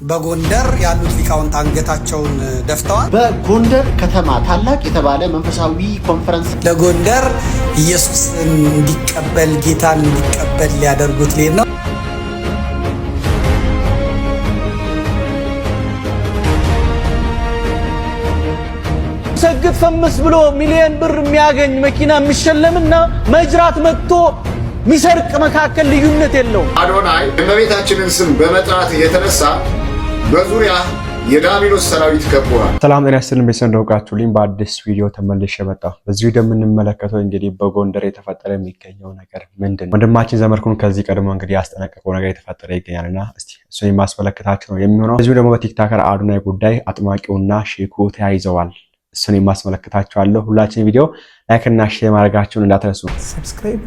በጎንደር ያሉት ሊቃውንት አንገታቸውን ደፍተዋል። በጎንደር ከተማ ታላቅ የተባለ መንፈሳዊ ኮንፈረንስ ለጎንደር ኢየሱስን እንዲቀበል ጌታን እንዲቀበል ሊያደርጉት ሊሄድ ነው። ሰግጥ ፈምስ ብሎ ሚሊዮን ብር የሚያገኝ መኪና የሚሸለምና መጅራት መጥቶ ሚሰርቅ መካከል ልዩነት የለው። አዶናይ እመቤታችንን ስም በመጥራት የተነሳ በዙሪያ የዳቢሎስ ሰራዊት ከቧል። ሰላም ጤና ይስጥልን ቤተሰብ እንደውቃችሁልኝ በአዲስ ቪዲዮ ተመልሼ መጣሁ። በዚህ ቪዲዮ የምንመለከተው እንግዲህ በጎንደር የተፈጠረ የሚገኘው ነገር ምንድነው? ወንድማችን ዘመርኩን ከዚህ ቀድሞ እንግዲህ ያስጠነቀቀው ነገር የተፈጠረ ይገኛልና እስቲ እሱን የማስመለከታችሁ ነው የሚሆነው። በዚህ ደግሞ በቲክቶከር አዶናይ ጉዳይ አጥማቂውና ሼኩ ተያይዘዋል። እሱን የማስመለከታችኋለሁ። ሁላችን ቪዲዮ ላይክ እና ሼር ማድረጋችሁን እንዳትረሱ። ሰብስክራይብ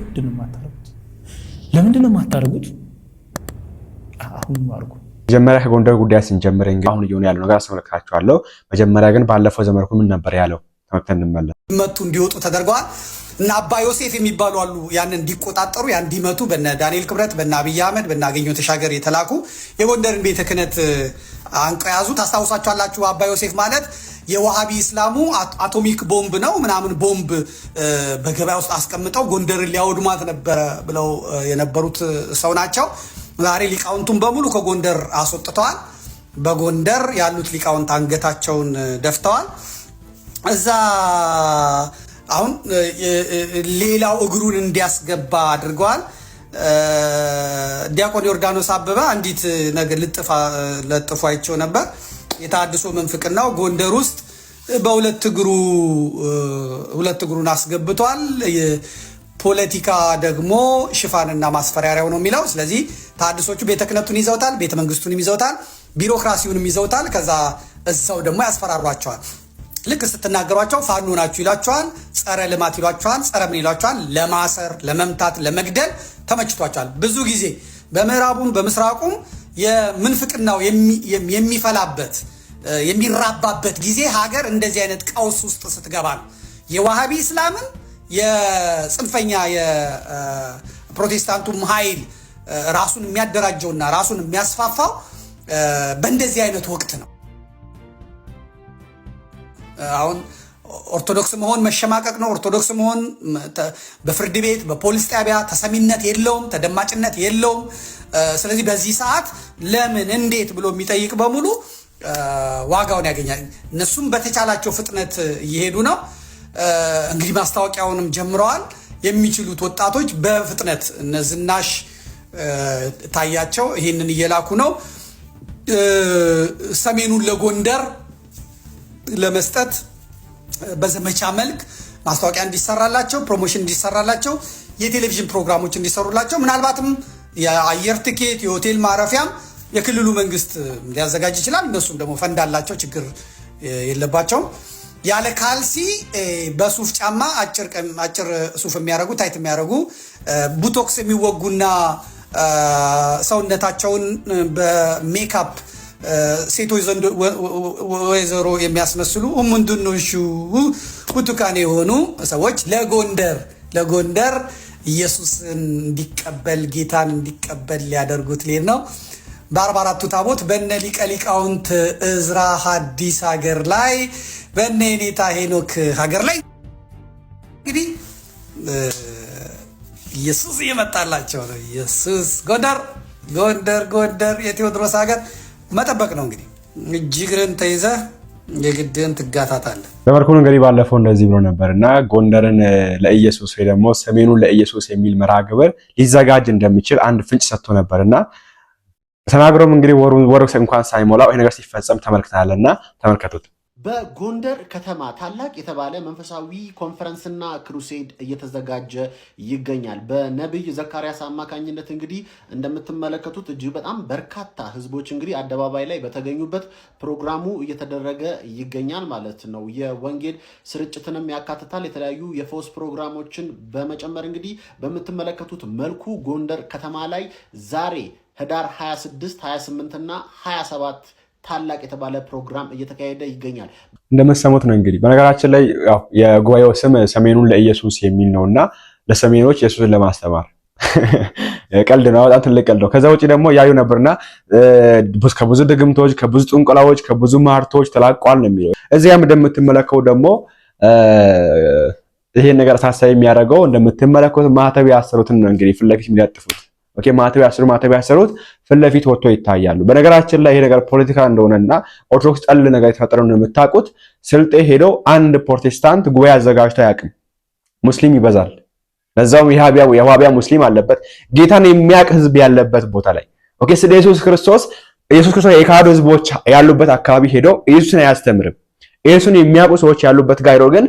ለምንድነው የማታደርጉት? አሁን ማርጉ። መጀመሪያ ከጎንደር ጉዳይ ስንጀምር እንግዲህ አሁን እየሆነ ያለው ነገር አስመለክታችኋለሁ። መጀመሪያ ግን ባለፈው ዘመርኩ ምን ነበር ያለው ተመክተን እንመለስ። መቱ እንዲወጡ ተደርገዋል እና አባ ዮሴፍ የሚባሉ አሉ ያንን እንዲቆጣጠሩ ያን እንዲመቱ በነ ዳንኤል ክብረት በነ አብይ አህመድ በነ አገኘሁ ተሻገር የተላኩ የጎንደርን ቤተ ክህነት አንቀው ያዙ። ታስታውሳችኋላችሁ። አባ ዮሴፍ ማለት የዋሃቢ እስላሙ አቶሚክ ቦምብ ነው ምናምን ቦምብ በገበያ ውስጥ አስቀምጠው ጎንደርን ሊያወድሟት ነበረ ብለው የነበሩት ሰው ናቸው። ዛሬ ሊቃውንቱን በሙሉ ከጎንደር አስወጥተዋል። በጎንደር ያሉት ሊቃውንት አንገታቸውን ደፍተዋል። እዛ አሁን ሌላው እግሩን እንዲያስገባ አድርገዋል። ዲያቆን ዮርዳኖስ አበበ አንዲት ነገር ለጥፎ አይቸው ነበር። የታድሶ መንፍቅናው ጎንደር ውስጥ በሁለት እግሩን አስገብቷል። ፖለቲካ ደግሞ ሽፋንና ማስፈራሪያው ነው የሚለው። ስለዚህ ታድሶቹ ቤተ ክህነቱን ይዘውታል፣ ቤተ መንግስቱንም ይዘውታል፣ ቢሮክራሲውንም ይዘውታል። ከዛ እዛው ደግሞ ያስፈራሯቸዋል። ልክ ስትናገሯቸው ፋኖ ናችሁ ይሏቸዋል፣ ጸረ ልማት ይሏቸዋል፣ ጸረ ምን ይሏቸዋል። ለማሰር፣ ለመምታት፣ ለመግደል ተመችቷቸዋል። ብዙ ጊዜ በምዕራቡም በምስራቁም የምንፍቅናው የሚፈላበት የሚራባበት ጊዜ ሀገር እንደዚህ አይነት ቀውስ ውስጥ ስትገባ ነው። የዋሃቢ እስላምን የጽንፈኛ የፕሮቴስታንቱም ኃይል ራሱን የሚያደራጀውና ራሱን የሚያስፋፋው በእንደዚህ አይነት ወቅት ነው። አሁን ኦርቶዶክስ መሆን መሸማቀቅ ነው። ኦርቶዶክስ መሆን በፍርድ ቤት በፖሊስ ጣቢያ ተሰሚነት የለውም፣ ተደማጭነት የለውም። ስለዚህ በዚህ ሰዓት ለምን እንዴት ብሎ የሚጠይቅ በሙሉ ዋጋውን ያገኛል። እነሱም በተቻላቸው ፍጥነት እየሄዱ ነው። እንግዲህ ማስታወቂያውንም ጀምረዋል። የሚችሉት ወጣቶች በፍጥነት እነ ዝናሽ ታያቸው ይህንን እየላኩ ነው። ሰሜኑን ለጎንደር ለመስጠት በዘመቻ መልክ ማስታወቂያ እንዲሰራላቸው፣ ፕሮሞሽን እንዲሰራላቸው፣ የቴሌቪዥን ፕሮግራሞች እንዲሰሩላቸው፣ ምናልባትም የአየር ትኬት የሆቴል ማረፊያም የክልሉ መንግስት ሊያዘጋጅ ይችላል። እነሱም ደግሞ ፈንዳላቸው ችግር የለባቸውም። ያለ ካልሲ በሱፍ ጫማ አጭር ሱፍ የሚያደርጉ ታይት የሚያደርጉ ቡቶክስ የሚወጉና ሰውነታቸውን በሜካፕ ሴቶች ዘንድ ወይዘሮ የሚያስመስሉ ምንድነው ብርቱካን የሆኑ ሰዎች ለጎንደር ኢየሱስን እንዲቀበል ጌታን እንዲቀበል ሊያደርጉት ሊሄድ ነው። በ44ቱ ታቦት በነ ሊቀ ሊቃውንት እዝራ ሐዲስ ሀገር ላይ በነ የኔታ ሄኖክ ሀገር ላይ እንግዲህ ኢየሱስ እየመጣላቸው ነው። ኢየሱስ ጎንደር የቴዎድሮስ ሀገር መጠበቅ ነው። እንግዲህ እጅግርን ተይዘህ የግድን ትጋታታለህ። ዘመርኩን እንግዲህ ባለፈው እንደዚህ ብሎ ነበርና ጎንደርን ለኢየሱስ ወይ ደግሞ ሰሜኑን ለኢየሱስ የሚል መርሃ ግብር ሊዘጋጅ እንደሚችል አንድ ፍንጭ ሰጥቶ ነበርና ተናግሮም እንግዲህ ወሩ እንኳን ሳይሞላው ይሄ ነገር ሲፈጸም ተመልክተናልና ተመልከቱት። በጎንደር ከተማ ታላቅ የተባለ መንፈሳዊ ኮንፈረንስና ክሩሴድ እየተዘጋጀ ይገኛል። በነብይ ዘካርያስ አማካኝነት እንግዲህ እንደምትመለከቱት እጅግ በጣም በርካታ ህዝቦች እንግዲህ አደባባይ ላይ በተገኙበት ፕሮግራሙ እየተደረገ ይገኛል ማለት ነው። የወንጌል ስርጭትንም ያካትታል። የተለያዩ የፈውስ ፕሮግራሞችን በመጨመር እንግዲህ በምትመለከቱት መልኩ ጎንደር ከተማ ላይ ዛሬ ህዳር 26፣ 28 እና 27 ታላቅ የተባለ ፕሮግራም እየተካሄደ ይገኛል። እንደምትሰሙት ነው እንግዲህ በነገራችን ላይ የጉባኤው ስም ሰሜኑን ለኢየሱስ የሚል ነውና ለሰሜኖች ኢየሱስን ለማስተማር ቀልድ ነው፣ በጣም ትልቅ ቀልድ ነው። ከዛ ውጪ ደግሞ ያዩ ነበርና ከብዙ ድግምቶች፣ ከብዙ ጥንቆላዎች፣ ከብዙ ማርቶች ተላቋል ነው የሚለው። እዚያም እንደምትመለከቱ ደግሞ ይሄን ነገር አሳሳቢ የሚያደርገው እንደምትመለከቱት ማህተብ ያሰሩትን ነው እንግዲህ ፊት ለፊት የሚለጥፉት። ኦኬ ማህተብ ያሰሩት ፊት ለፊት ወጥቶ ይታያሉ። በነገራችን ላይ ይሄ ነገር ፖለቲካ እንደሆነና ኦርቶዶክስ ጠል ነገር የተፈጠረው ነው የምታውቁት። ስልጤ ሄደው አንድ ፕሮቴስታንት ጉባኤ አዘጋጅቶ አያውቅም። ሙስሊም ይበዛል፣ ለዛውም የዋሃቢያ ሙስሊም አለበት፣ ጌታን የሚያውቅ ህዝብ ያለበት ቦታ ላይ ኦኬ ስለ ኢየሱስ ክርስቶስ የካዱ ህዝቦች ያሉበት አካባቢ ሄደው ኢየሱስን አያስተምርም። ኢየሱስን የሚያውቁ ሰዎች ያሉበት ጋር ሄደው ግን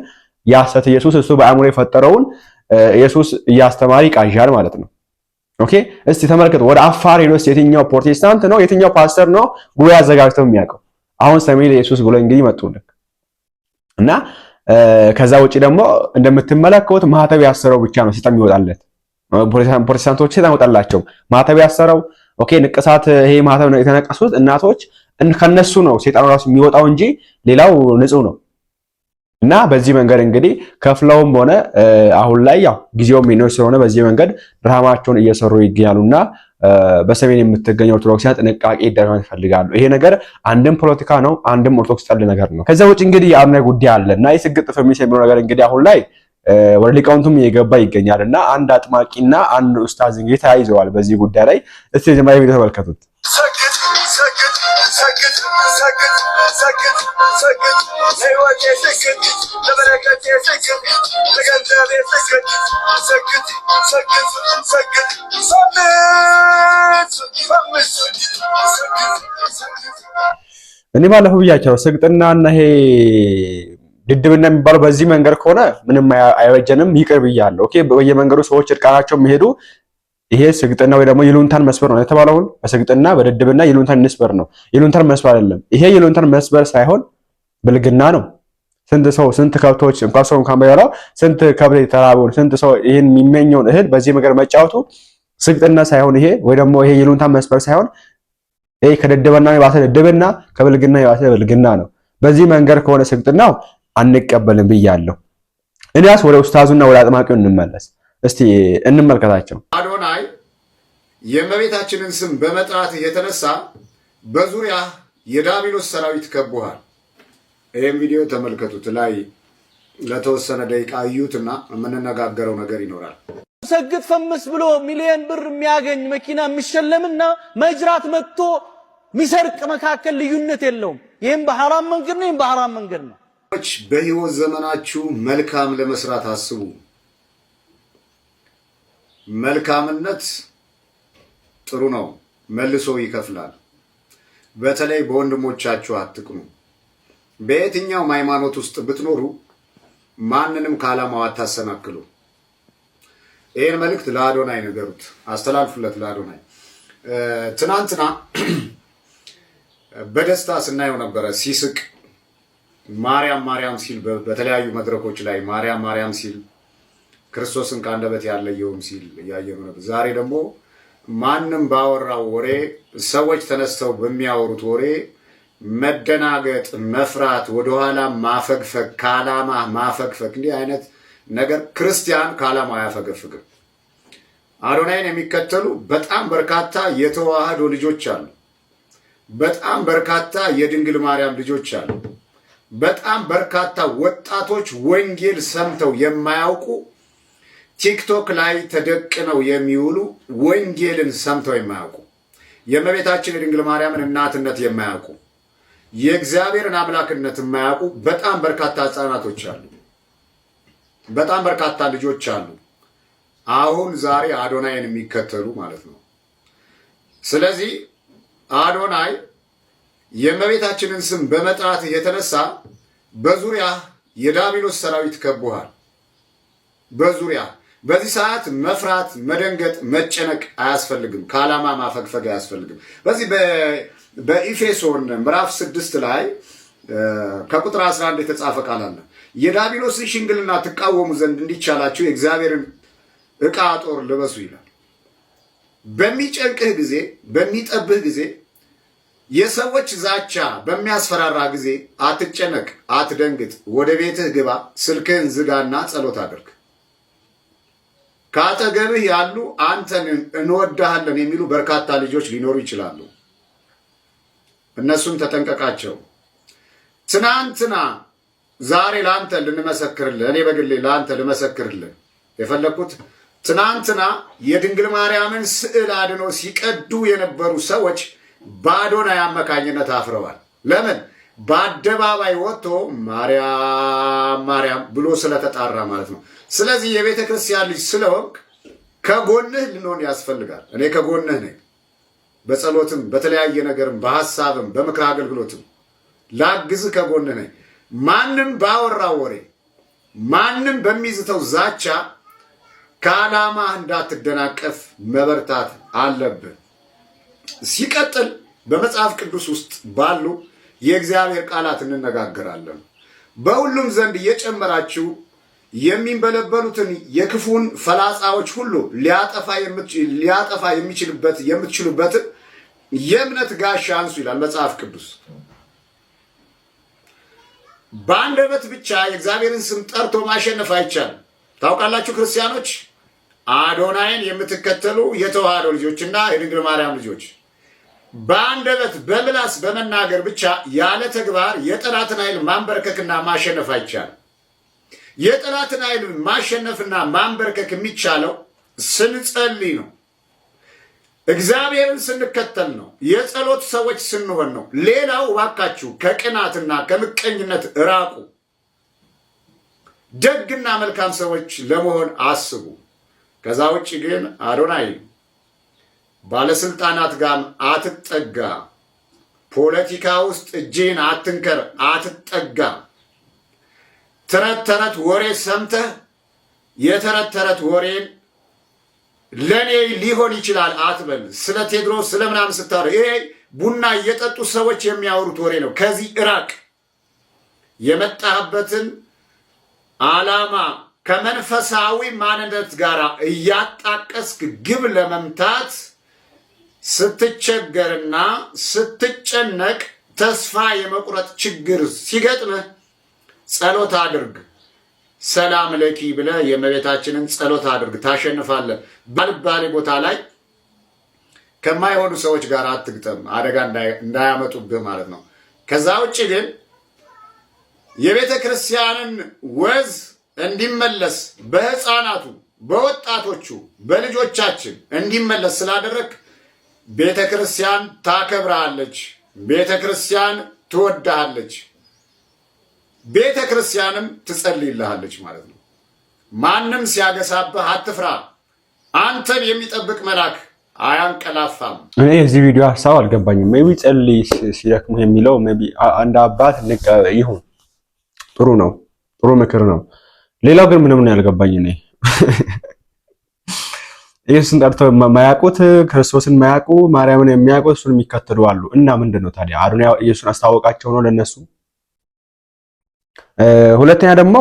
ያሰተ ኢየሱስ እሱ በአእምሮ የፈጠረውን ኢየሱስ እያስተማሪ ቃዣል ማለት ነው። ኦኬ እስቲ ተመልከቱ። ወደ አፋር ሄዶ የትኛው ፕሮቴስታንት ነው የትኛው ፓስተር ነው ጉባኤ አዘጋጅተው የሚያውቀው? አሁን ሰሜን ኢየሱስ ብሎ እንግዲህ መጡልክ እና ከዛ ውጪ ደግሞ እንደምትመለከቱት ማህተብ ያሰረው ብቻ ነው ሲጣም ይወጣለት። ፕሮቴስታንቶች ሲጣም ይወጣላቸው ማህተብ ያሰረው ኦኬ ንቅሳት ይሄ ማህተብ ነው የተነቀሱት እናቶች ከነሱ ነው ሰይጣኑ ራሱ የሚወጣው እንጂ ሌላው ንጹህ ነው። እና በዚህ መንገድ እንግዲህ ከፍለውም ሆነ አሁን ላይ ያው ጊዜው ሚኖር ስለሆነ በዚህ መንገድ ድራማቸውን እየሰሩ ይገኛሉና በሰሜን የምትገኘው ኦርቶዶክሳውያን ጥንቃቄ ይደረግ ይፈልጋሉ። ይሄ ነገር አንድም ፖለቲካ ነው፣ አንድም ኦርቶዶክስ ጠል ነገር ነው። ከዛ ውጭ እንግዲህ የአምነ ጉዳይ አለና የስግጥ ፈሚስ የሚለው ነገር እንግዲህ አሁን ላይ ወደ ሊቃውንቱም እየገባ ይገኛልና አንድ አጥማቂና አንድ ኡስታዝ እንግዲህ ተያይዘዋል በዚህ ጉዳይ ላይ። እስቲ የጀማሪ ቪዲዮ ተመልከቱት። እኔ ባለፈው ብያቸው ስግጥናና ይሄ ድድብና የሚባለው በዚህ መንገድ ከሆነ ምንም አይበጀንም ይቅር ብያለሁ። ኦኬ በየመንገዱ ሰዎች እርቃናቸው የሚሄዱ ይሄ ስግጥና ወይ ደግሞ ይሉንታን መስበር ነው የተባለውን በስግጥና በድድብና ይሉንታን መስበር ነው። ይሉንታን መስበር አይደለም። ይሄ ይሉንታን መስበር ሳይሆን ብልግና ነው። ስንት ከብቶች እንኳን ሰው እንኳን ባይበላው ስንት ከብት የተራበውን ስንት ሰው ይሄን የሚመኘውን እህል በዚህ መንገድ መጫወቱ ስግጥና ሳይሆን ይሄ ወይ ደግሞ ይሄ ይሉንታን መስበር ሳይሆን ይሄ ከድድብና የባሰ ድድብና ከብልግና የባሰ ብልግና ነው። በዚህ መንገድ ከሆነ ስግጥናው አንቀበልም ብያለሁ። እንያስ ወደ ኡስታዙና ወደ አጥማቂው እንመለስ። እስቲ እንመልከታቸው። አዶናይ የእመቤታችንን ስም በመጥራት የተነሳ በዙሪያ የዳቢሎስ ሰራዊት ከቦሃል። ይህም ቪዲዮ ተመልከቱት። ላይ ለተወሰነ ደቂቃ እዩትና የምንነጋገረው ነገር ይኖራል። ሰግጥ ፈምስ ብሎ ሚሊዮን ብር የሚያገኝ መኪና የሚሸለምና መጅራት መጥቶ ሚሰርቅ መካከል ልዩነት የለውም። ይህም በሐራም መንገድ ነው፣ ይህም በሐራም መንገድ ነው። በህይወት ዘመናችሁ መልካም ለመስራት አስቡ። መልካምነት ጥሩ ነው፣ መልሶ ይከፍላል። በተለይ በወንድሞቻችሁ አትቅኑ። በየትኛውም ሃይማኖት ውስጥ ብትኖሩ ማንንም ከዓላማው አታሰናክሉ። ይህን መልእክት ለአዶናይ ነገሩት፣ አስተላልፉለት ለአዶናይ። ትናንትና በደስታ ስናየው ነበረ ሲስቅ ማርያም ማርያም ሲል በተለያዩ መድረኮች ላይ ማርያም ማርያም ሲል ክርስቶስን ከአንደበት ያለየውም ሲል እያየነው ነበር። ዛሬ ደግሞ ማንም ባወራው ወሬ ሰዎች ተነስተው በሚያወሩት ወሬ መደናገጥ፣ መፍራት፣ ወደኋላ ማፈግፈግ፣ ከዓላማ ማፈግፈግ፣ እንዲህ አይነት ነገር ክርስቲያን ከዓላማ አያፈገፍግም። አዶናይን የሚከተሉ በጣም በርካታ የተዋህዶ ልጆች አሉ። በጣም በርካታ የድንግል ማርያም ልጆች አሉ። በጣም በርካታ ወጣቶች ወንጌል ሰምተው የማያውቁ ቲክቶክ ላይ ተደቅነው የሚውሉ ወንጌልን ሰምተው የማያውቁ የእመቤታችን የድንግል ማርያምን እናትነት የማያውቁ የእግዚአብሔርን አምላክነት የማያውቁ በጣም በርካታ ሕፃናቶች አሉ። በጣም በርካታ ልጆች አሉ። አሁን ዛሬ አዶናይን የሚከተሉ ማለት ነው። ስለዚህ አዶናይ የእመቤታችንን ስም በመጥራት የተነሳ በዙሪያ የዳቢሎስ ሰራዊት ከቦሃል። በዙሪያ በዚህ ሰዓት መፍራት፣ መደንገጥ፣ መጨነቅ አያስፈልግም። ከዓላማ ማፈግፈግ አያስፈልግም። በዚህ በኢፌሶን ምዕራፍ 6 ላይ ከቁጥር 11 የተጻፈ ቃል አለ። የዳቢሎስን ሽንግልና ትቃወሙ ዘንድ እንዲቻላችሁ የእግዚአብሔርን ዕቃ ጦር ልበሱ ይላል። በሚጨንቅህ ጊዜ፣ በሚጠብህ ጊዜ፣ የሰዎች ዛቻ በሚያስፈራራ ጊዜ አትጨነቅ፣ አትደንግጥ። ወደ ቤትህ ግባ፣ ስልክህን ዝጋና ጸሎት አድርግ። ካጠገብህ ያሉ አንተን እንወዳሃለን የሚሉ በርካታ ልጆች ሊኖሩ ይችላሉ። እነሱን ተጠንቀቃቸው። ትናንትና ዛሬ ለአንተ ልንመሰክርልህ፣ እኔ በግሌ ለአንተ ልመሰክርልህ የፈለኩት ትናንትና የድንግል ማርያምን ስዕል አድኖ ሲቀዱ የነበሩ ሰዎች በአዶናይ አማካኝነት አፍረዋል። ለምን? በአደባባይ ወጥቶ ማርያም ማርያም ብሎ ስለተጣራ ማለት ነው። ስለዚህ የቤተ ክርስቲያን ልጅ ስለሆንክ ከጎንህ ልንሆን ያስፈልጋል። እኔ ከጎንህ ነኝ። በጸሎትም በተለያየ ነገርም በሐሳብም በምክር አገልግሎትም ላግዝህ ከጎንህ ነኝ። ማንም ባወራው ወሬ ማንም በሚዝተው ዛቻ ከዓላማህ እንዳትደናቀፍ መበርታት አለብህ። ሲቀጥል በመጽሐፍ ቅዱስ ውስጥ ባሉ የእግዚአብሔር ቃላት እንነጋገራለን። በሁሉም ዘንድ እየጨመራችሁ የሚንበለበሉትን የክፉን ፈላጻዎች ሁሉ ሊያጠፋ የምትችሉበትን የእምነት ጋሻ አንሱ ይላል መጽሐፍ ቅዱስ። በአንደበት ብቻ የእግዚአብሔርን ስም ጠርቶ ማሸነፍ አይቻልም። ታውቃላችሁ ክርስቲያኖች፣ አዶናይን የምትከተሉ የተዋህዶ ልጆችና የድንግል ማርያም ልጆች በአንደበት በምላስ በመናገር ብቻ ያለ ተግባር የጠላትን ኃይል ማንበርከክና ማሸነፍ አይቻልም። የጠላትን ኃይል ማሸነፍና ማንበርከክ የሚቻለው ስንጸልይ ነው። እግዚአብሔርን ስንከተል ነው። የጸሎት ሰዎች ስንሆን ነው። ሌላው እባካችሁ ከቅናትና ከምቀኝነት ራቁ። ደግና መልካም ሰዎች ለመሆን አስቡ። ከዛ ውጭ ግን አዶናይ ባለስልጣናት ጋር አትጠጋ፣ ፖለቲካ ውስጥ እጅህን አትንከር፣ አትጠጋ። ተረት ተረት ወሬ ሰምተህ የተረት ተረት ወሬን ለኔ ሊሆን ይችላል አትበል። ስለ ቴድሮስ ስለ ምናምን ስታወራ ይሄ ቡና እየጠጡ ሰዎች የሚያወሩት ወሬ ነው። ከዚህ እራቅ። የመጣህበትን ዓላማ ከመንፈሳዊ ማንነት ጋር እያጣቀስክ ግብ ለመምታት ስትቸገርና ስትጨነቅ ተስፋ የመቁረጥ ችግር ሲገጥምህ ጸሎት አድርግ። ሰላም ለኪ ብለህ የእመቤታችንን ጸሎት አድርግ፣ ታሸንፋለህ። ባልባሌ ቦታ ላይ ከማይሆኑ ሰዎች ጋር አትግጠም፣ አደጋ እንዳያመጡብህ ማለት ነው። ከዛ ውጭ ግን የቤተ ክርስቲያንን ወዝ እንዲመለስ በሕፃናቱ፣ በወጣቶቹ፣ በልጆቻችን እንዲመለስ ስላደረግ ቤተ ክርስቲያን ታከብራለች፣ ቤተ ክርስቲያን ትወዳሃለች፣ ቤተ ክርስቲያንም ትጸልይልሃለች ማለት ነው። ማንም ሲያገሳብህ አትፍራ። አንተን የሚጠብቅ መልአክ አያንቀላፋም። እኔ የዚህ ቪዲዮ ሀሳብ አልገባኝም። ሜቢ ጸልይ ሲደክምህ የሚለው ሜቢ አንድ አባት ይሁን ጥሩ ነው፣ ጥሩ ምክር ነው። ሌላው ግን ምንም ነው ያልገባኝ። እኔ ኢየሱስን ጠርተው የማያውቁት ክርስቶስን የማያውቁ ማርያምን የሚያውቁ እሱን የሚከተሉ አሉ። እና ምንድነው ታዲያ አዶናይ ኢየሱስን አስተዋወቃቸው ነው ለነሱ? ሁለተኛ ደግሞ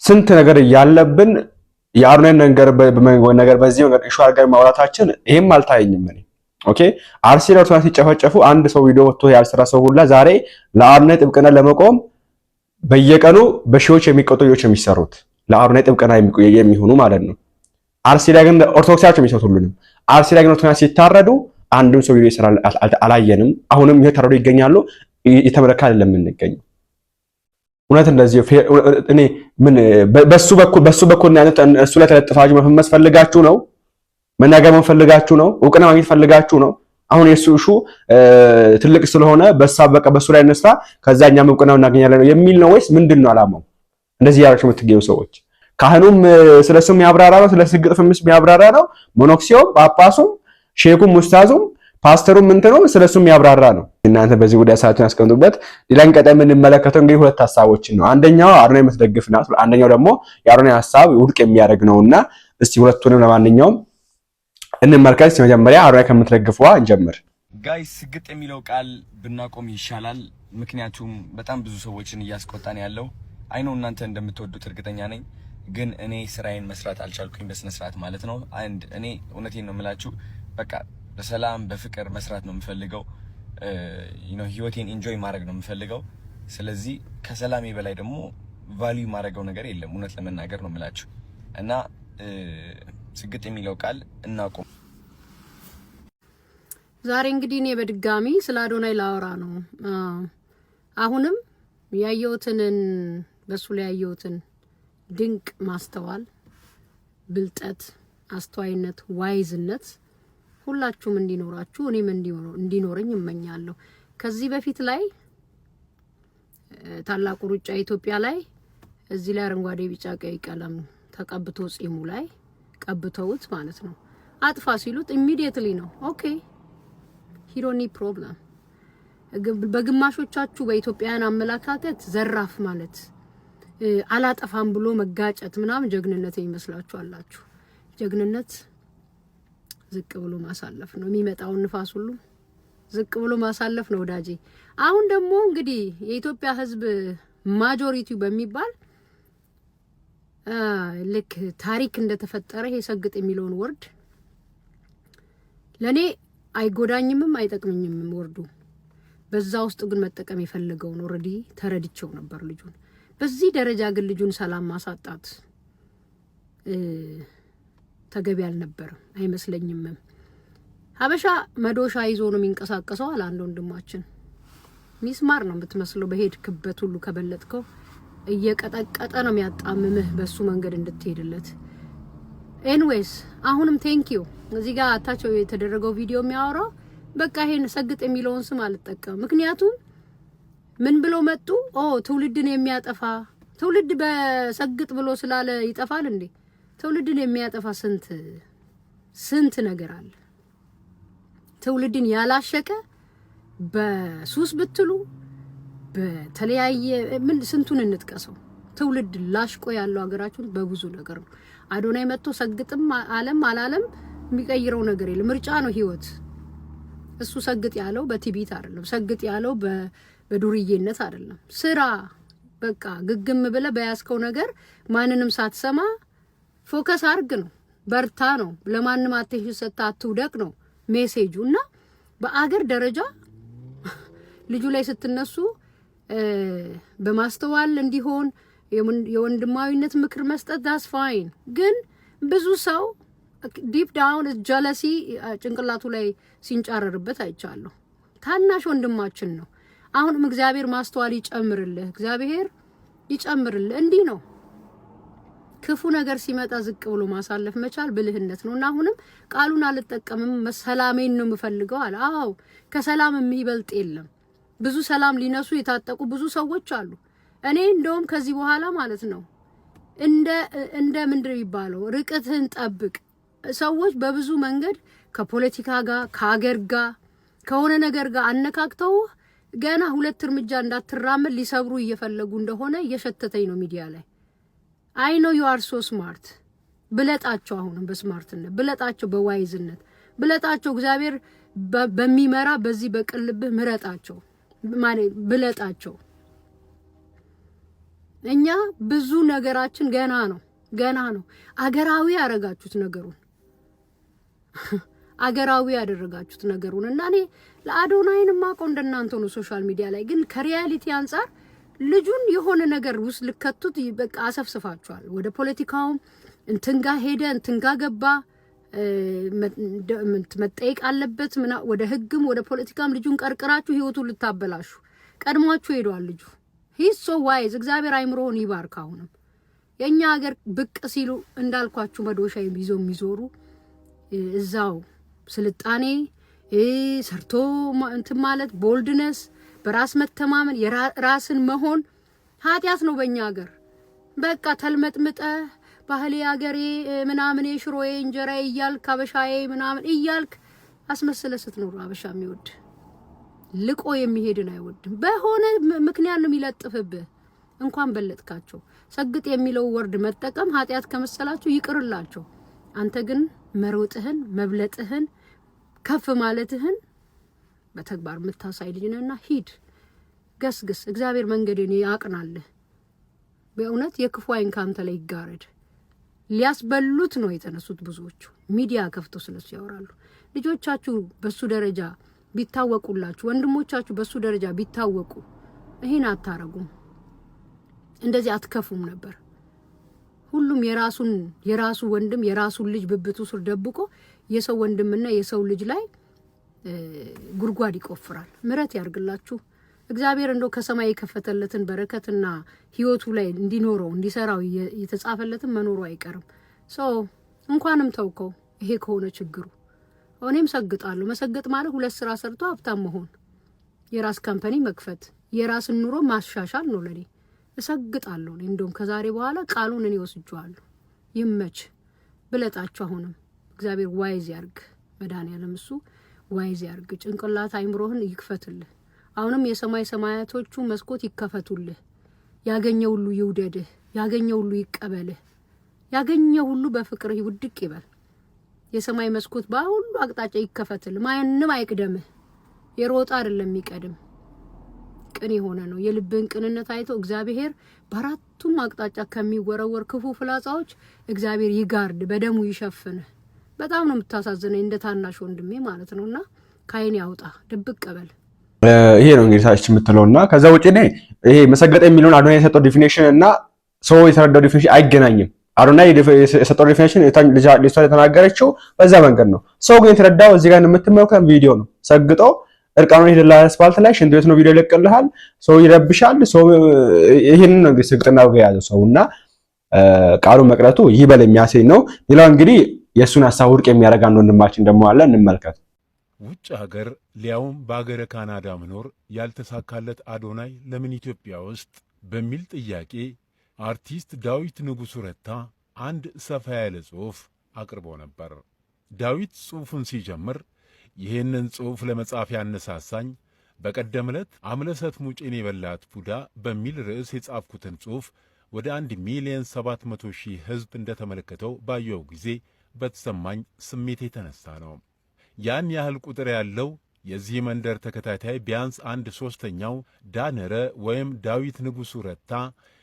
ስንት ነገር ያለብን የአዶናይን ነገር በዚህ ነገር ኢሹ አድርገን ማውራታችን ይሄም አልታየኝም። እኔ ኦኬ አርሲ ለርሶና ሲጨፈጨፉ አንድ ሰው ቪዲዮ ወጥቶ ያልሰራ ሰው ሁላ ዛሬ ለአዶናይ ጥብቅና ለመቆም በየቀኑ በሺዎች የሚቆጠሩ ልጆች የሚሰሩት ለአዶናይ ጥብቅና የሚሆኑ ማለት ነው። አርሲ ላይ ግን ኦርቶዶክሳውያን የሚሰሩት ሁሉንም አርሲ ላይ ግን ኦርቶዶክሳውያን ሲታረዱ አንድም ሰው ቪዲዮ ይሰራል አላየንም። አሁንም እየታረዱ ይገኛሉ። እየተመለከ አይደለም የምንገኘው። እውነት እንደዚህ እኔ ምን በሱ በኩል ያሉት እሱ ላይ ተለጥፋችሁ መፈመስ ፈልጋችሁ ነው? መናገር ፈልጋችሁ ነው? እውቅና ማግኘት ፈልጋችሁ ነው? አሁን የሱ እሹ ትልቅ ስለሆነ በሱ ላይ እንስራ ከዛኛም እውቅናው እናገኛለን የሚል ነው ወይስ ምንድነው አላማው? እንደዚህ ያላችሁ የምትገኙ ሰዎች ካህኑም ስለሱም ያብራራ ነው፣ ስለስግጥ ፍምስ ያብራራ ነው፣ ሞኖክሲዮም ጳጳሱም ሼኩም ሙስታዙም ፓስተሩም እንትኑም ስለሱም ያብራራ ነው። እናንተ በዚህ ጉዳይ ሰዓቱን ያስቀምጡበት። ሌላን ቀጣይ የምንመለከተው እንግዲህ ሁለት ሐሳቦችን ነው። አንደኛው አዶናይ የምትደግፍና አንደኛው ደግሞ የአዶናይ ሐሳብ ውድቅ የሚያደርግ ነውና እስቲ ሁለቱንም ለማንኛውም እንመልከት። መጀመሪያ አዶናይ ከምትደግፈዋ እንጀምር። ጋይስ ስግጥ የሚለው ቃል ብናቆም ይሻላል። ምክንያቱም በጣም ብዙ ሰዎችን እያስቆጣን ያለው አይኖ እናንተ እንደምትወዱት እርግጠኛ ነኝ። ግን እኔ ስራዬን መስራት አልቻልኩኝ በስነ ስርዓት ማለት ነው። አንድ እኔ እውነቴን ነው የምላችሁ፣ በቃ በሰላም በፍቅር መስራት ነው የምፈልገው። ህይወቴን ኢንጆይ ማድረግ ነው የምፈልገው። ስለዚህ ከሰላሜ በላይ ደግሞ ቫልዩ ማድረገው ነገር የለም። እውነት ለመናገር ነው የምላችሁ እና ስግጥ የሚለው ቃል እናቁም። ዛሬ እንግዲህ እኔ በድጋሚ ስለ አዶናይ ላወራ ነው። አሁንም ያየሁትን በሱ ላይ ያየሁትን ድንቅ ማስተዋል፣ ብልጠት፣ አስተዋይነት፣ ዋይዝነት ሁላችሁም እንዲኖራችሁ እኔም እንዲኖረኝ እመኛለሁ። ከዚህ በፊት ላይ ታላቁ ሩጫ ኢትዮጵያ ላይ እዚህ ላይ አረንጓዴ ቢጫ ቀይ ቀለም ተቀብቶ ጺሙ ላይ ቀብተውት ማለት ነው አጥፋ ሲሉት ኢሚዲየትሊ ነው ኦኬ ሂሮኒ ፕሮብለም። በግማሾቻችሁ በኢትዮጵያን አመለካከት ዘራፍ ማለት አላጠፋም ብሎ መጋጨት ምናምን ጀግንነት ይመስላችኋላችሁ። ጀግንነት ዝቅ ብሎ ማሳለፍ ነው። የሚመጣውን ንፋስ ሁሉ ዝቅ ብሎ ማሳለፍ ነው ወዳጄ። አሁን ደግሞ እንግዲህ የኢትዮጵያ ሕዝብ ማጆሪቲው በሚባል ልክ ታሪክ እንደተፈጠረ ይሄ ሰግጥ የሚለውን ወርድ ለኔ አይጎዳኝምም አይጠቅምኝም ወርዱ። በዛ ውስጥ ግን መጠቀም የፈለገው ነው። ኦሬዲ ተረድቼው ነበር ልጁን። በዚህ ደረጃ ግን ልጁን ሰላም ማሳጣት ተገቢ አልነበረም አይመስለኝም። ሀበሻ መዶሻ ይዞ ነው የሚንቀሳቀሰው አለ አንድ ወንድማችን። ሚስማር ነው የምትመስለው በሄድክበት ሁሉ ከበለጥከው እየቀጠቀጠ ነው የሚያጣምምህ በሱ መንገድ እንድትሄድለት። ኤንዌይስ አሁንም ቴንኪዩ እዚህ ጋር አታቸው የተደረገው ቪዲዮ የሚያወራው በቃ ይሄን ሰግጥ የሚለውን ስም አልጠቀም። ምክንያቱም ምን ብሎ መጡ? ትውልድን የሚያጠፋ ትውልድ በሰግጥ ብሎ ስላለ ይጠፋል እንዴ? ትውልድን የሚያጠፋ ስንት ነገር አለ። ትውልድን ያላሸቀ በሱስ ብትሉ በተለያየ ምን ስንቱን እንጥቀሰው። ትውልድ ላሽቆ ያለው ሀገራችን በብዙ ነገር ነው። አዶናይ መጥቶ ሰግጥም አለም አላለም የሚቀይረው ነገር የለም። ምርጫ ነው ህይወት። እሱ ሰግጥ ያለው በቲቢት አይደለም። ሰግጥ ያለው በዱርዬነት አይደለም። ስራ በቃ ግግም ብለ በያዝከው ነገር ማንንም ሳትሰማ ፎከስ አርግ ነው። በርታ ነው። ለማንም አቴንሽን ሰጥታ አትውደቅ ነው ሜሴጁ። እና በአገር ደረጃ ልጁ ላይ ስትነሱ በማስተዋል እንዲሆን የወንድማዊነት ምክር መስጠት ዳስ ፋይን። ግን ብዙ ሰው ዲፕ ዳውን ጀለሲ ጭንቅላቱ ላይ ሲንጫረርበት አይቻለሁ። ታናሽ ወንድማችን ነው። አሁንም እግዚአብሔር ማስተዋል ይጨምርልህ፣ እግዚአብሔር ይጨምርልህ። እንዲህ ነው ክፉ ነገር ሲመጣ ዝቅ ብሎ ማሳለፍ መቻል ብልህነት ነው። እና አሁንም ቃሉን አልጠቀምም ሰላሜን ነው የምፈልገው አለ። አዎ ከሰላም የሚበልጥ የለም። ብዙ ሰላም ሊነሱ የታጠቁ ብዙ ሰዎች አሉ። እኔ እንደውም ከዚህ በኋላ ማለት ነው እንደ ምንድን ይባለው ርቀትህን ጠብቅ። ሰዎች በብዙ መንገድ ከፖለቲካ ጋር ከሀገር ጋር ከሆነ ነገር ጋር አነካክተው ገና 2 እርምጃ እንዳትራመድ ሊሰብሩ እየፈለጉ እንደሆነ እየሸተተኝ ነው ሚዲያ ላይ። አይ ኖ ዩ አር ሶ ስማርት። ብለጣቸው፣ አሁንም በስማርትነት ብለጣቸው፣ በዋይዝነት ብለጣቸው። እግዚአብሔር በሚመራ በዚህ በቅልብህ ምረጣቸው ማለት ብለጣቸው። እኛ ብዙ ነገራችን ገና ነው። አገራዊ ያደረጋችሁት ነገሩን አገራዊ ያደረጋችሁት ነገሩን። እና እኔ ለአዶናይን ማቆም እንደናንተ ነው ሶሻል ሚዲያ ላይ። ግን ከሪያሊቲ አንፃር ልጁን የሆነ ነገር ውስጥ ልከቱት በቃ አሰፍስፋችኋል። ወደ ፖለቲካውም እንትንጋ ሄደ እንትንጋ ገባ መጠየቅ አለበት ወደ ህግም ወደ ፖለቲካም ልጁን ቀርቅራችሁ ህይወቱን ልታበላሹ ቀድሟችሁ ሄዷል ልጁ። ሂስ ሶ ዋይዝ። እግዚአብሔር አይምሮውን ይባርክ። አሁንም የኛ ሀገር ብቅ ሲሉ እንዳልኳችሁ መዶሻ ይዘው የሚዞሩ እዛው ስልጣኔ ሰርቶ እንትን ማለት ቦልድነስ፣ በራስ መተማመን፣ የራስን መሆን ኃጢያት ነው በእኛ ሀገር። በቃ ተልመጥምጠ ባህሌ ሀገሬ ምናምን ሽሮዬ እንጀራዬ እያልክ አበሻዬ ምናምን እያልክ አስመስለ ስትኖር አበሻ የሚወድ ልቆ የሚሄድን አይወድም። በሆነ ምክንያት ነው የሚለጥፍብህ። እንኳን በለጥካቸው። ሰግጥ የሚለው ወርድ መጠቀም ኃጢያት ከመሰላችሁ ይቅርላቸው። አንተ ግን መሮጥህን መብለጥህን ከፍ ማለትህን በተግባር የምታሳይ ልጅ ነህና ሂድ ገስግስ። እግዚአብሔር መንገድን ያቅናልህ። በእውነት የክፉ አይን ካንተ ላይ ይጋረድ። ሊያስበሉት ነው የተነሱት ብዙዎቹ። ሚዲያ ከፍተው ስለሱ ያወራሉ። ልጆቻችሁ በሱ ደረጃ ቢታወቁላችሁ፣ ወንድሞቻችሁ በሱ ደረጃ ቢታወቁ ይሄን አታረጉም፣ እንደዚህ አትከፉም ነበር። ሁሉም የራሱ ወንድም የራሱን ልጅ ብብቱ ስር ደብቆ የሰው ወንድምና የሰው ልጅ ላይ ጉድጓድ ይቆፍራል። ምሕረት ያርግላችሁ እግዚአብሔር። እንደው ከሰማይ የከፈተለትን በረከትና ህይወቱ ላይ እንዲኖረው እንዲሰራው የተጻፈለትን መኖሩ አይቀርም። እንኳንም ተውከው። ይሄ ከሆነ ችግሩ እኔም ሰግጣለሁ። መሰገጥ ማለት ሁለት ስራ ሰርቶ ሀብታም መሆን፣ የራስ ካምፓኒ መክፈት፣ የራስን ኑሮ ማሻሻል ነው ለኔ። እሰግጣለሁ። እንደውም ከዛሬ በኋላ ቃሉን እኔ ወስጄዋለሁ። ይመች ብለጣችሁ። አሁንም እግዚአብሔር ዋይዝ ያርግ፣ መድኃኒዓለም እሱ ዋይዝ ያርግ። ጭንቅላት አይምሮህን ይክፈትልህ። አሁንም የሰማይ ሰማያቶቹ መስኮት ይከፈቱልህ። ያገኘ ሁሉ ይውደድህ፣ ያገኘ ሁሉ ይቀበልህ፣ ያገኘ ሁሉ በፍቅር ይውድቅ ይበል። የሰማይ መስኮት በሁሉ አቅጣጫ ይከፈትልህ። ማንም አይቅደምህ። የሮጣ አይደለም የሚቀድም ቅን የሆነ ነው። የልብን ቅንነት አይቶ እግዚአብሔር በአራቱም አቅጣጫ ከሚወረወር ክፉ ፍላጻዎች እግዚአብሔር ይጋርድ፣ በደሙ ይሸፍን። በጣም ነው የምታሳዝነኝ እንደ ታናሽ ወንድሜ ማለት ነውና ካይን ያውጣ፣ ድብቅ ቀበል። ይሄ ነው እንግዲህ ታች የምትለውና ከዛ ውጪ ነው ይሄ መሰገጥ የሚለውን አዶናይ የሰጠው ዲፊኒሽን እና ሰው የተረዳው ዲፊኒሽን አይገናኝም። አዶናይ የሰጠው ዲፊኒሽን ልጅቷ የተናገረችው በዛ መንገድ ነው። ሰው ግን የተረዳው እዚህ ጋር የምትመለከቱት ቪዲዮ ነው። ሰግጦ እርቃኑን ሄደላ አስፋልት ላይ ሽንት ቤት ነው ቪዲዮ ይለቅልሃል። ሰው ይረብሻል። ሰው ይሄንን ነው እንግዲህ ስግጥናው ጋር ያዘው ሰውና ቃሉ መቅረቱ ይበል የሚያሰኝ ነው። ሌላው እንግዲህ የሱን ሐሳብ ውድቅ የሚያደርግ አንድ ወንድማችን ደግሞ አለ፣ እንመልከት። ውጭ ሀገር ሊያውም በአገረ ካናዳ መኖር ያልተሳካለት አዶናይ ለምን ኢትዮጵያ ውስጥ በሚል ጥያቄ አርቲስት ዳዊት ንጉሱ ረታ አንድ ሰፋ ያለ ጽሑፍ አቅርቦ ነበር። ዳዊት ጽሑፉን ሲጀምር ይህንን ጽሑፍ ለመጻፍ ያነሳሳኝ በቀደም ዕለት አምለሰት ሙጬን የበላት ቡዳ በሚል ርዕስ የጻፍኩትን ጽሑፍ ወደ 1,700,000 ሕዝብ እንደተመለከተው ባየው ጊዜ በተሰማኝ ስሜት የተነሳ ነው። ያን ያህል ቁጥር ያለው የዚህ መንደር ተከታታይ ቢያንስ 1/3ኛው ዳነረ ወይም ዳዊት ንጉሱ ረታ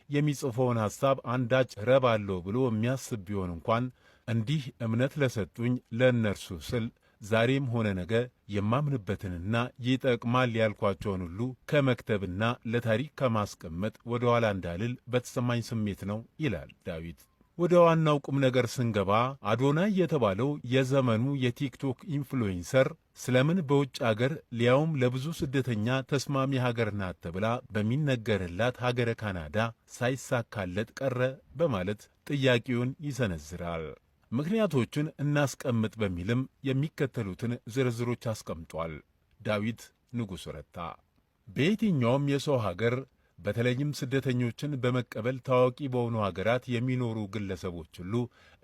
የሚጽፈውን ሐሳብ አንዳች ረብ አለው ብሎ የሚያስብ ቢሆን እንኳን እንዲህ እምነት ለሰጡኝ ለእነርሱ ስል ዛሬም ሆነ ነገ የማምንበትንና ይጠቅማል ያልኳቸውን ሁሉ ከመክተብና ለታሪክ ከማስቀመጥ ወደ ኋላ እንዳልል በተሰማኝ ስሜት ነው ይላል ዳዊት። ወደ ዋናው ቁም ነገር ስንገባ አዶናይ የተባለው የዘመኑ የቲክቶክ ኢንፍሉዌንሰር ስለምን በውጭ አገር ሊያውም ለብዙ ስደተኛ ተስማሚ ሀገር ናት ተብላ በሚነገርላት ሀገረ ካናዳ ሳይሳካለት ቀረ በማለት ጥያቄውን ይሰነዝራል። ምክንያቶቹን እናስቀምጥ በሚልም የሚከተሉትን ዝርዝሮች አስቀምጧል። ዳዊት ንጉሱ ረታ በየትኛውም የሰው ሀገር በተለይም ስደተኞችን በመቀበል ታዋቂ በሆኑ ሀገራት የሚኖሩ ግለሰቦች ሁሉ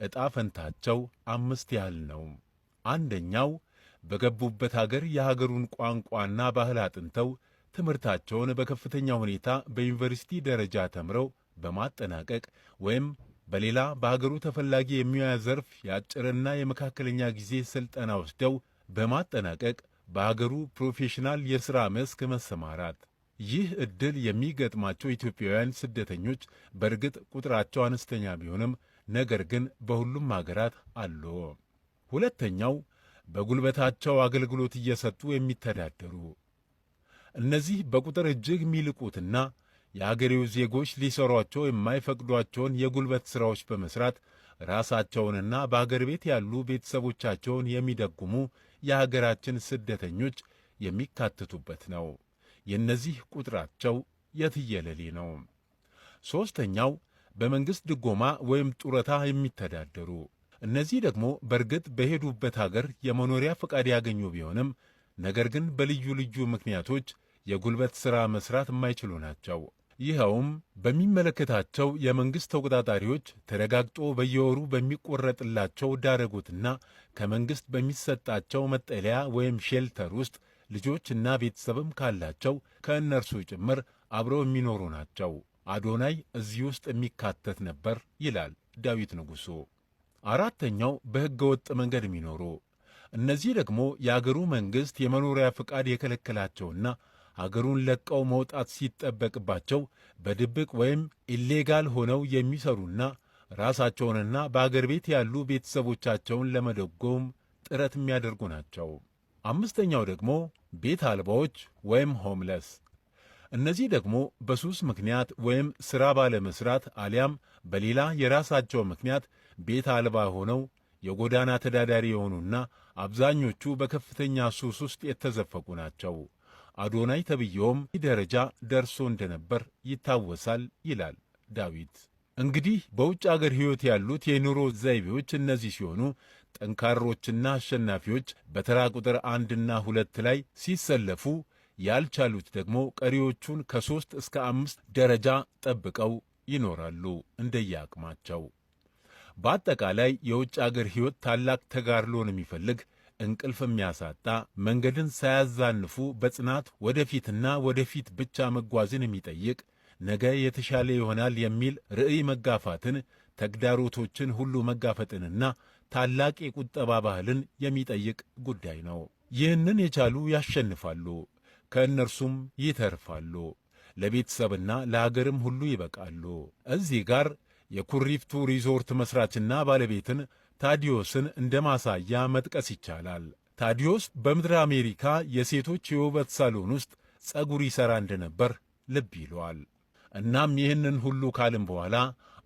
ዕጣ ፈንታቸው 5 ያህል ነው። አንደኛው በገቡበት ሀገር የሀገሩን ቋንቋና ባህል አጥንተው ትምህርታቸውን በከፍተኛ ሁኔታ በዩኒቨርሲቲ ደረጃ ተምረው በማጠናቀቅ ወይም በሌላ በሀገሩ ተፈላጊ የሙያ ዘርፍ የአጭርና የመካከለኛ ጊዜ ሥልጠና ወስደው በማጠናቀቅ በሀገሩ ፕሮፌሽናል የሥራ መስክ መሰማራት። ይህ ዕድል የሚገጥማቸው ኢትዮጵያውያን ስደተኞች በእርግጥ ቁጥራቸው አነስተኛ ቢሆንም ነገር ግን በሁሉም ሀገራት አሉ። ሁለተኛው በጉልበታቸው አገልግሎት እየሰጡ የሚተዳደሩ። እነዚህ በቁጥር እጅግ የሚልቁትና የአገሬው ዜጎች ሊሰሯቸው የማይፈቅዷቸውን የጉልበት ሥራዎች በመሥራት ራሳቸውንና በአገር ቤት ያሉ ቤተሰቦቻቸውን የሚደጉሙ የሀገራችን ስደተኞች የሚካተቱበት ነው። የእነዚህ ቁጥራቸው የትየለሌ ነው። ሦስተኛው በመንግሥት ድጎማ ወይም ጡረታ የሚተዳደሩ። እነዚህ ደግሞ በእርግጥ በሄዱበት አገር የመኖሪያ ፈቃድ ያገኙ ቢሆንም ነገር ግን በልዩ ልዩ ምክንያቶች የጉልበት ሥራ መሥራት የማይችሉ ናቸው። ይኸውም በሚመለከታቸው የመንግሥት ተቆጣጣሪዎች ተረጋግጦ በየወሩ በሚቆረጥላቸው ዳረጎትና ከመንግሥት በሚሰጣቸው መጠለያ ወይም ሼልተር ውስጥ ልጆችና ቤተሰብም ካላቸው ከእነርሱ ጭምር አብረው የሚኖሩ ናቸው። አዶናይ እዚህ ውስጥ የሚካተት ነበር ይላል ዳዊት ንጉሡ። አራተኛው በሕገ ወጥ መንገድ የሚኖሩ። እነዚህ ደግሞ የአገሩ መንግሥት የመኖሪያ ፍቃድ የከለከላቸውና አገሩን ለቀው መውጣት ሲጠበቅባቸው በድብቅ ወይም ኢሌጋል ሆነው የሚሰሩና ራሳቸውንና በአገር ቤት ያሉ ቤተሰቦቻቸውን ለመደጎም ጥረት የሚያደርጉ ናቸው። አምስተኛው ደግሞ ቤት አልባዎች ወይም ሆምለስ። እነዚህ ደግሞ በሱስ ምክንያት ወይም ሥራ ባለመስራት አሊያም በሌላ የራሳቸው ምክንያት ቤት አልባ ሆነው የጎዳና ተዳዳሪ የሆኑና አብዛኞቹ በከፍተኛ ሱስ ውስጥ የተዘፈቁ ናቸው። አዶናይ ተብዬውም ይህ ደረጃ ደርሶ እንደነበር ይታወሳል ይላል ዳዊት። እንግዲህ በውጭ አገር ሕይወት ያሉት የኑሮ ዘይቤዎች እነዚህ ሲሆኑ ጠንካሮችና አሸናፊዎች በተራ ቁጥር 1ና 2 ላይ ሲሰለፉ ያልቻሉት ደግሞ ቀሪዎቹን ከ3 እስከ 5 ደረጃ ጠብቀው ይኖራሉ እንደየአቅማቸው። በአጠቃላይ የውጭ አገር ሕይወት ታላቅ ተጋድሎን የሚፈልግ እንቅልፍ የሚያሳጣ መንገድን ሳያዛንፉ በጽናት ወደፊትና ወደፊት ብቻ መጓዝን የሚጠይቅ ነገ የተሻለ ይሆናል የሚል ርዕይ መጋፋትን፣ ተግዳሮቶችን ሁሉ መጋፈጥንና ታላቅ የቁጠባ ባህልን የሚጠይቅ ጉዳይ ነው። ይህንን የቻሉ ያሸንፋሉ፣ ከእነርሱም ይተርፋሉ፣ ለቤተሰብና ለሀገርም ሁሉ ይበቃሉ። እዚህ ጋር የኩሪፍቱ ሪዞርት መስራችና ባለቤትን ታዲዮስን እንደ ማሳያ መጥቀስ ይቻላል። ታዲዮስ በምድረ አሜሪካ የሴቶች የውበት ሳሎን ውስጥ ጸጉር ይሠራ እንደነበር ልብ ይለዋል። እናም ይህንን ሁሉ ካልን በኋላ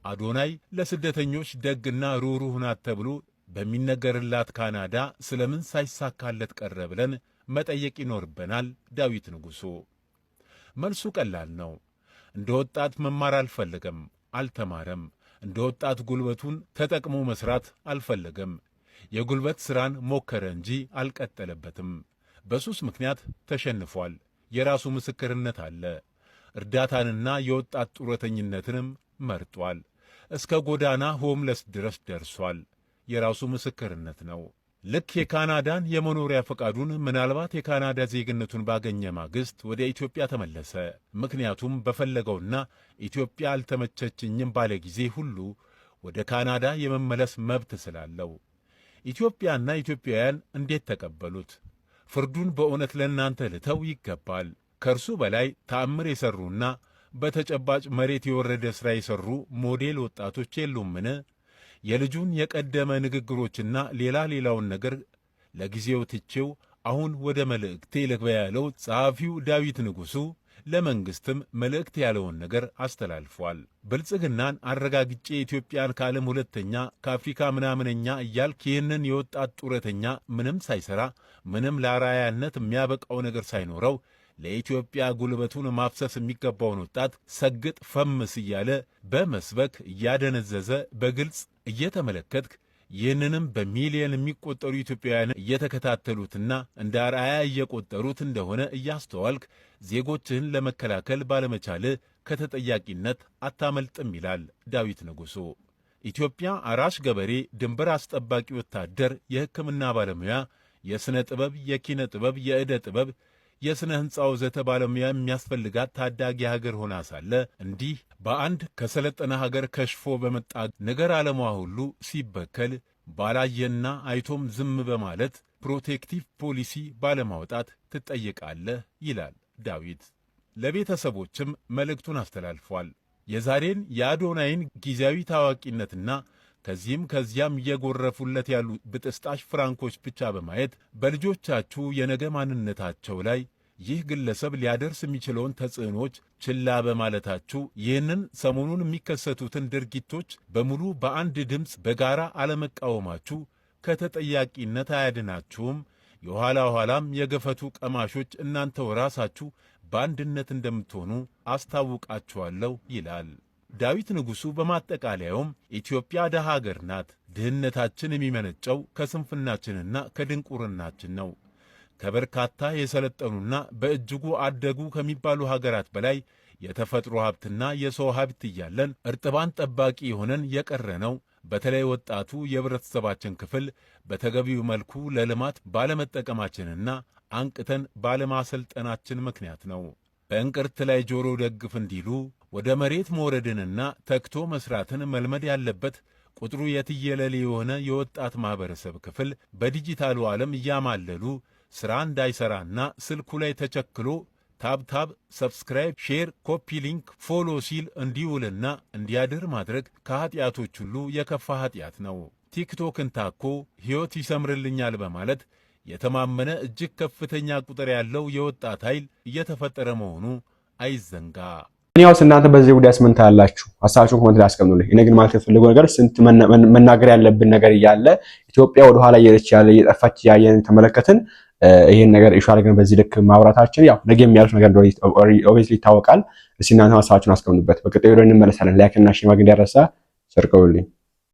አዶናይ ለስደተኞች ደግና ሩህሩህ ናት ተብሎ በሚነገርላት ካናዳ ስለምን ሳይሳካለት ቀረ ብለን መጠየቅ ይኖርብናል። ዳዊት ንጉሡ መልሱ ቀላል ነው። እንደ ወጣት መማር አልፈለገም፣ አልተማረም። እንደ ወጣት ጉልበቱን ተጠቅሞ መስራት አልፈለገም። የጉልበት ሥራን ሞከረ እንጂ አልቀጠለበትም። በሱስ ምክንያት ተሸንፏል። የራሱ ምስክርነት አለ። እርዳታንና የወጣት ጡረተኝነትንም መርጧል። እስከ ጎዳና ሆምለስ ድረስ ደርሷል። የራሱ ምስክርነት ነው። ልክ የካናዳን የመኖሪያ ፈቃዱን ምናልባት የካናዳ ዜግነቱን ባገኘ ማግስት ወደ ኢትዮጵያ ተመለሰ። ምክንያቱም በፈለገውና ኢትዮጵያ አልተመቸችኝም ባለ ጊዜ ሁሉ ወደ ካናዳ የመመለስ መብት ስላለው። ኢትዮጵያና ኢትዮጵያውያን እንዴት ተቀበሉት? ፍርዱን በእውነት ለእናንተ ልተው ይገባል። ከእርሱ በላይ ተአምር የሠሩና በተጨባጭ መሬት የወረደ ሥራ የሠሩ ሞዴል ወጣቶች የሉምን? የልጁን የቀደመ ንግግሮችና ሌላውን ነገር ለጊዜው ትቼው አሁን ወደ መልእክቴ ልግባ ያለው ጸሐፊው ዳዊት ንጉሡ ለመንግሥትም መልእክት ያለውን ነገር አስተላልፏል። ብልጽግናን አረጋግጬ ኢትዮጵያን ከዓለም ሁለተኛ ከአፍሪካ ምናምነኛ እያልክ ይህንን የወጣት ጡረተኛ ምንም ሳይሠራ ምንም ለአርአያነት የሚያበቃው ነገር ሳይኖረው ለኢትዮጵያ ጉልበቱን ማፍሰስ የሚገባውን ወጣት ሰግጥ ፈምስ እያለ በመስበክ እያደነዘዘ በግልጽ እየተመለከትክ ይህንንም በሚሊዮን የሚቆጠሩ ኢትዮጵያውያን እየተከታተሉትና እንደ አርአያ እየቆጠሩት እንደሆነ እያስተዋልክ ዜጎችህን ለመከላከል ባለመቻል ከተጠያቂነት አታመልጥም ይላል ዳዊት ንጉሡ። ኢትዮጵያ አራሽ ገበሬ፣ ድንበር አስጠባቂ ወታደር፣ የሕክምና ባለሙያ፣ የሥነ ጥበብ፣ የኪነ ጥበብ፣ የዕደ ጥበብ፣ የሥነ ሕንፃ ወዘተ ባለሙያ የሚያስፈልጋት ታዳጊ ሀገር ሆና ሳለ እንዲህ በአንድ ከሰለጠነ ሀገር ከሽፎ በመጣ ነገር ዓለሟ ሁሉ ሲበከል ባላየና አይቶም ዝም በማለት ፕሮቴክቲቭ ፖሊሲ ባለማውጣት ትጠየቃለህ ይላል ዳዊት። ለቤተሰቦችም መልእክቱን አስተላልፏል። የዛሬን የአዶናይን ጊዜያዊ ታዋቂነትና ከዚህም ከዚያም እየጎረፉለት ያሉ ብጥስጣሽ ፍራንኮች ብቻ በማየት በልጆቻችሁ የነገ ማንነታቸው ላይ ይህ ግለሰብ ሊያደርስ የሚችለውን ተጽዕኖች ችላ በማለታችሁ ይህንን ሰሞኑን የሚከሰቱትን ድርጊቶች በሙሉ በአንድ ድምፅ በጋራ አለመቃወማችሁ ከተጠያቂነት አያድናችሁም። የኋላ ኋላም የገፈቱ ቀማሾች እናንተው ራሳችሁ በአንድነት እንደምትሆኑ አስታውቃችኋለሁ ይላል ዳዊት ንጉሡ። በማጠቃለያውም ኢትዮጵያ ደሃ አገር ናት። ድህነታችን የሚመነጨው ከስንፍናችንና ከድንቁርናችን ነው። ከበርካታ የሰለጠኑና በእጅጉ አደጉ ከሚባሉ ሀገራት በላይ የተፈጥሮ ሀብትና የሰው ሀብት እያለን እርጥባን ጠባቂ የሆነን የቀረነው በተለይ ወጣቱ የህብረተሰባችን ክፍል በተገቢው መልኩ ለልማት ባለመጠቀማችንና አንቅተን ባለማሰልጠናችን ምክንያት ነው። በእንቅርት ላይ ጆሮ ደግፍ እንዲሉ ወደ መሬት መውረድንና ተግቶ መስራትን መልመድ ያለበት ቁጥሩ የትየለሌ የሆነ የወጣት ማኅበረሰብ ክፍል በዲጂታሉ ዓለም እያማለሉ ሥራ እንዳይሠራና ስልኩ ላይ ተቸክሎ ታብታብ፣ ሰብስክራይብ፣ ሼር፣ ኮፒ ሊንክ፣ ፎሎ ሲል እንዲውልና እንዲያድር ማድረግ ከኀጢአቶች ሁሉ የከፋ ኀጢአት ነው። ቲክቶክን ታኮ ሕይወት ይሰምርልኛል በማለት የተማመነ እጅግ ከፍተኛ ቁጥር ያለው የወጣት ኃይል እየተፈጠረ መሆኑ አይዘንጋ። እኔውስ እናንተ በዚህ ጉዳይ ምን ታላችሁ? ሐሳባችሁን ኮሜንት ላይ አስቀምጡልኝ። እኔ ግን ማለት የምፈልገው ነገር ስንት መናገር ያለብን ነገር እያለ ኢትዮጵያ ወደ ኋላ እየጠፋች ያየን ተመለከትን። ይሄን ነገር ኢሹ አድርገን በዚህ ልክ ማውራታችን ያው ነገ የሚያልፍ ነገር እንደሆነ ኦብቪየስሊ ይታወቃል። እስኪ እናንተ ሐሳባችሁን አስቀምጡበት። በቀጣዩ ቪዲዮ እንመለሳለን። ላይክ እና ሼር ማድረግ እንዳይረሳ። ሰርቀውልኝ